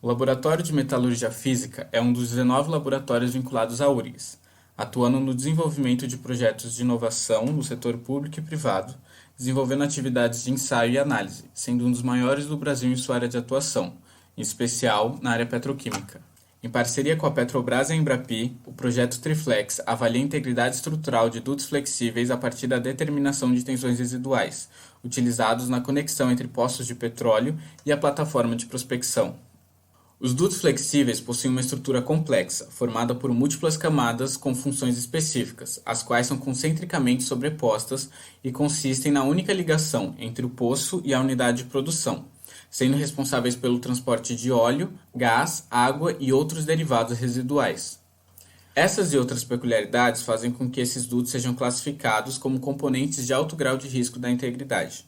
O Laboratório de Metalurgia Física é um dos 19 laboratórios vinculados à URGS, atuando no desenvolvimento de projetos de inovação no setor público e privado, desenvolvendo atividades de ensaio e análise, sendo um dos maiores do Brasil em sua área de atuação, em especial na área petroquímica. Em parceria com a Petrobras e a Embrapi, o projeto Triflex avalia a integridade estrutural de dutos flexíveis a partir da determinação de tensões residuais, utilizados na conexão entre poços de petróleo e a plataforma de prospecção. Os dutos flexíveis possuem uma estrutura complexa, formada por múltiplas camadas com funções específicas, as quais são concentricamente sobrepostas e consistem na única ligação entre o poço e a unidade de produção, sendo responsáveis pelo transporte de óleo, gás, água e outros derivados residuais. Essas e outras peculiaridades fazem com que esses dutos sejam classificados como componentes de alto grau de risco da integridade,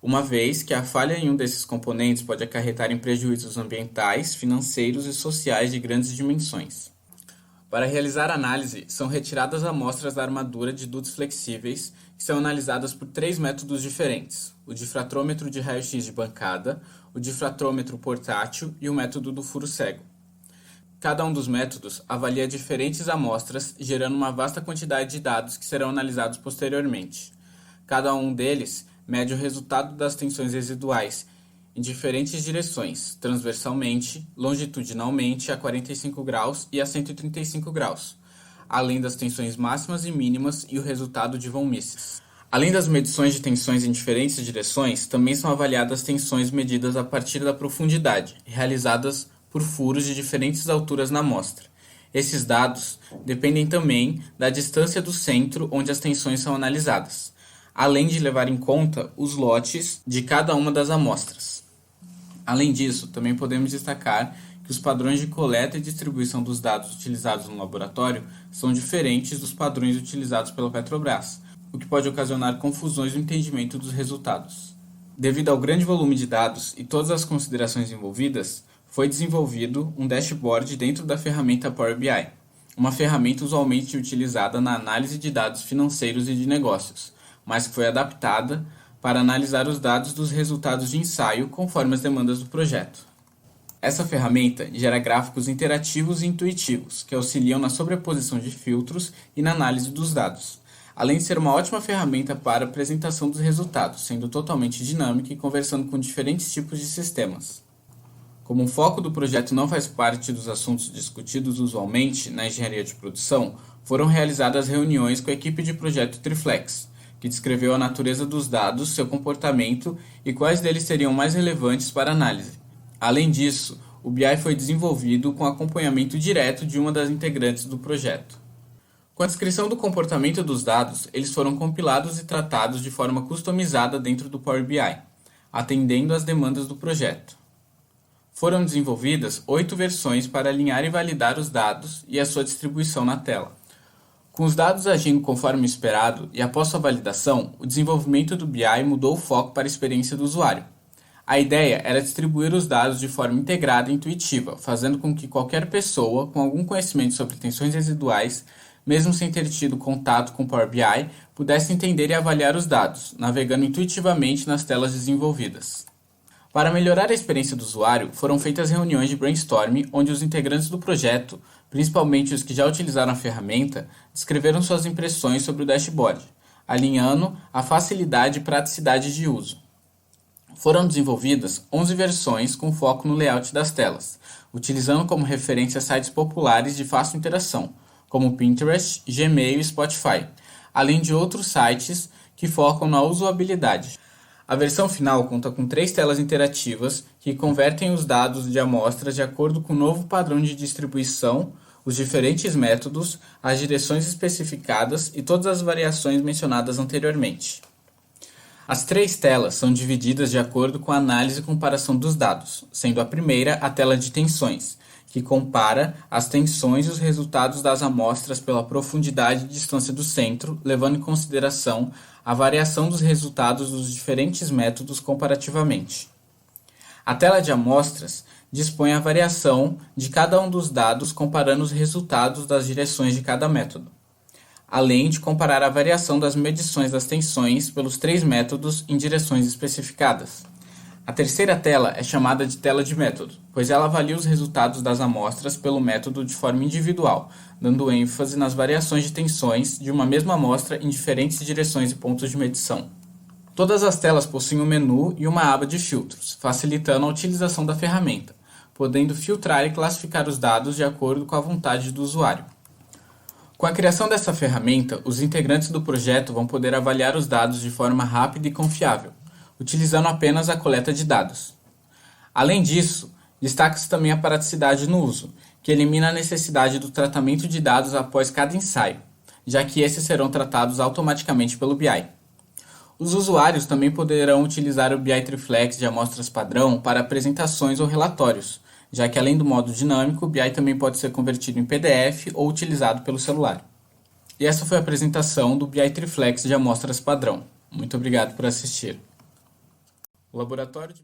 uma vez que a falha em um desses componentes pode acarretar em prejuízos ambientais, financeiros e sociais de grandes dimensões. Para realizar a análise, são retiradas amostras da armadura de dutos flexíveis, que são analisadas por 3 métodos diferentes: o difratrômetro de raio-x de bancada, o difratrômetro portátil e o método do furo cego. Cada um dos métodos avalia diferentes amostras, gerando uma vasta quantidade de dados que serão analisados posteriormente. Cada um deles mede o resultado das tensões residuais em diferentes direções, transversalmente, longitudinalmente a 45 graus e a 135 graus, além das tensões máximas e mínimas e o resultado de von Mises. Além das medições de tensões em diferentes direções, também são avaliadas tensões medidas a partir da profundidade, realizadas por furos de diferentes alturas na amostra. Esses dados dependem também da distância do centro onde as tensões são analisadas, além de levar em conta os lotes de cada uma das amostras. Além disso, também podemos destacar que os padrões de coleta e distribuição dos dados utilizados no laboratório são diferentes dos padrões utilizados pela Petrobras, o que pode ocasionar confusões no entendimento dos resultados. Devido ao grande volume de dados e todas as considerações envolvidas, foi desenvolvido um dashboard dentro da ferramenta Power BI, uma ferramenta usualmente utilizada na análise de dados financeiros e de negócios, mas que foi adaptada para analisar os dados dos resultados de ensaio conforme as demandas do projeto. Essa ferramenta gera gráficos interativos e intuitivos, que auxiliam na sobreposição de filtros e na análise dos dados, além de ser uma ótima ferramenta para a apresentação dos resultados, sendo totalmente dinâmica e conversando com diferentes tipos de sistemas. Como o foco do projeto não faz parte dos assuntos discutidos usualmente na engenharia de produção, foram realizadas reuniões com a equipe de projeto Triflex, que descreveu a natureza dos dados, seu comportamento e quais deles seriam mais relevantes para análise. Além disso, o BI foi desenvolvido com acompanhamento direto de uma das integrantes do projeto. Com a descrição do comportamento dos dados, eles foram compilados e tratados de forma customizada dentro do Power BI, atendendo às demandas do projeto. Foram desenvolvidas 8 versões para alinhar e validar os dados e a sua distribuição na tela. Com os dados agindo conforme esperado e após sua validação, o desenvolvimento do BI mudou o foco para a experiência do usuário. A ideia era distribuir os dados de forma integrada e intuitiva, fazendo com que qualquer pessoa com algum conhecimento sobre tensões residuais, mesmo sem ter tido contato com Power BI, pudesse entender e avaliar os dados, navegando intuitivamente nas telas desenvolvidas. Para melhorar a experiência do usuário, foram feitas reuniões de brainstorming onde os integrantes do projeto, principalmente os que já utilizaram a ferramenta, descreveram suas impressões sobre o dashboard, alinhando a facilidade e praticidade de uso. Foram desenvolvidas 11 versões com foco no layout das telas, utilizando como referência sites populares de fácil interação, como Pinterest, Gmail e Spotify, além de outros sites que focam na usabilidade. A versão final conta com 3 telas interativas que convertem os dados de amostras de acordo com o novo padrão de distribuição, os diferentes métodos, as direções especificadas e todas as variações mencionadas anteriormente. As 3 telas são divididas de acordo com a análise e comparação dos dados, sendo a primeira a tela de tensões, que compara as tensões e os resultados das amostras pela profundidade e distância do centro, levando em consideração a variação dos resultados dos diferentes métodos comparativamente. A tela de amostras dispõe a variação de cada um dos dados comparando os resultados das direções de cada método, além de comparar a variação das medições das tensões pelos 3 métodos em direções especificadas. A terceira tela é chamada de tela de método, pois ela avalia os resultados das amostras pelo método de forma individual, dando ênfase nas variações de tensões de uma mesma amostra em diferentes direções e pontos de medição. Todas as telas possuem um menu e uma aba de filtros, facilitando a utilização da ferramenta, podendo filtrar e classificar os dados de acordo com a vontade do usuário. Com a criação dessa ferramenta, os integrantes do projeto vão poder avaliar os dados de forma rápida e confiável, utilizando apenas a coleta de dados. Além disso, destaca-se também a praticidade no uso, que elimina a necessidade do tratamento de dados após cada ensaio, já que esses serão tratados automaticamente pelo BI. Os usuários também poderão utilizar o BI Triflex de amostras padrão para apresentações ou relatórios, já que além do modo dinâmico, o BI também pode ser convertido em PDF ou utilizado pelo celular. E essa foi a apresentação do BI Triflex de amostras padrão. Muito obrigado por assistir. O laboratório de